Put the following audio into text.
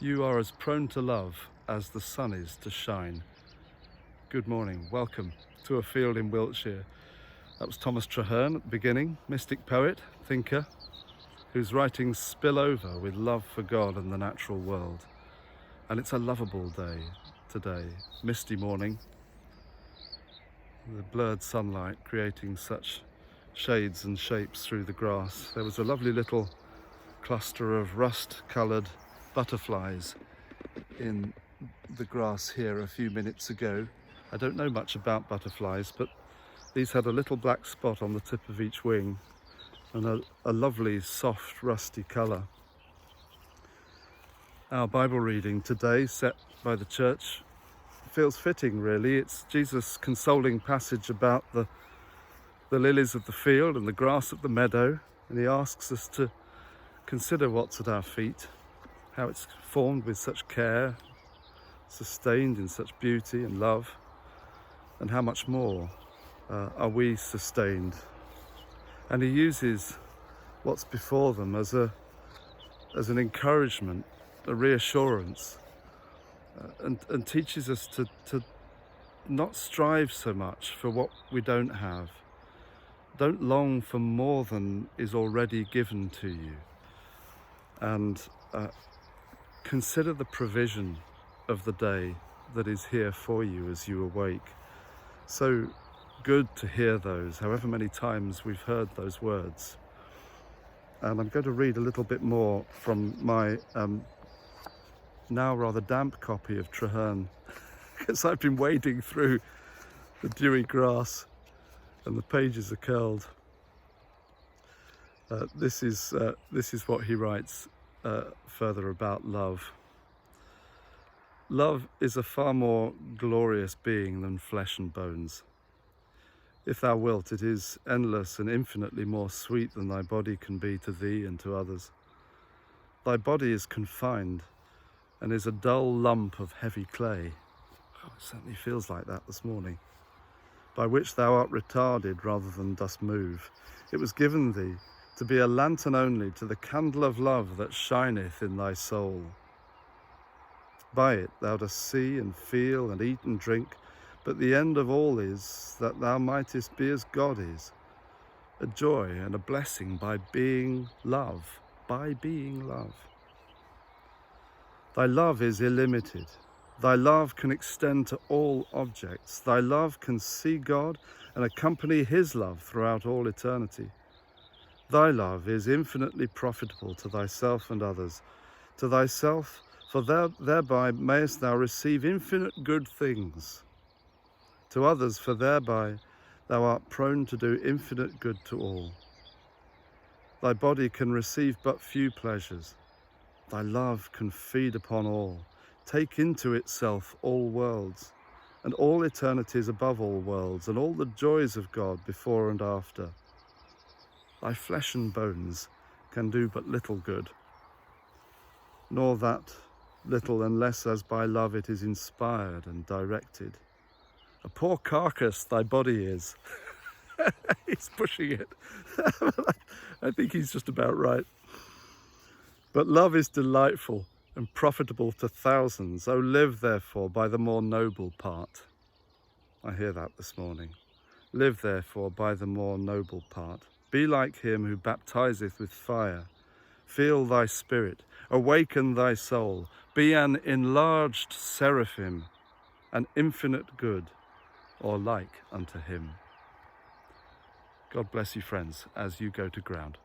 You are as prone to love as the sun is to shine. Good morning, welcome to a field in Wiltshire. That was Thomas Traherne at the beginning, mystic poet, thinker, whose writings spill over with love for God and the natural world. And it's a lovable day today, misty morning, the blurred sunlight creating such shades and shapes through the grass. There was a lovely little cluster of rust-coloured butterflies in the grass here a few minutes ago. I don't know much about butterflies, but these had a little black spot on the tip of each wing and a lovely soft rusty colour. Our Bible reading today, set by the church, feels fitting really. It's Jesus' consoling passage about the lilies of the field and the grass at the meadow, and he asks us to consider what's at our feet, how it's formed with such care, sustained in such beauty and love, and how much more are we sustained. And he uses what's before them as an encouragement, a reassurance, and teaches us to not strive so much for what we don't have. Don't long for more than is already given to you. And consider the provision of the day that is here for you as you awake. So good to hear those, however many times we've heard those words. And I'm going to read a little bit more from my now rather damp copy of Traherne, because I've been wading through the dewy grass and the pages are curled. This is what he writes further about love. Love is a far more glorious being than flesh and bones. If thou wilt, it is endless and infinitely more sweet than thy body can be to thee and to others. Thy body is confined and is a dull lump of heavy clay. Oh, it certainly feels like that this morning. By which thou art retarded rather than dost move. It was given thee to be a lantern only to the candle of love that shineth in thy soul. By it thou dost see and feel and eat and drink, but the end of all is that thou mightest be as God is, a joy and a blessing by being love, Thy love is illimited. Thy love can extend to all objects. Thy love can see God and accompany his love throughout all eternity. Thy love is infinitely profitable to thyself and others. To thyself, for thereby mayest thou receive infinite good things. To others, for thereby thou art prone to do infinite good to all. Thy body can receive but few pleasures. Thy love can feed upon all, take into itself all worlds, and all eternities above all worlds, and all the joys of God before and after. Thy flesh and bones can do but little good, nor that little unless as by love it is inspired and directed. A poor carcass thy body is. He's pushing it. I think he's just about right. But love is delightful and profitable to thousands. Oh, live therefore by the more noble part. I hear that this morning. Live therefore by the more noble part. Be like him who baptizeth with fire. Feel thy spirit, awaken thy soul. Be an enlarged seraphim, an infinite good, or like unto him. God bless you, friends, as you go to ground.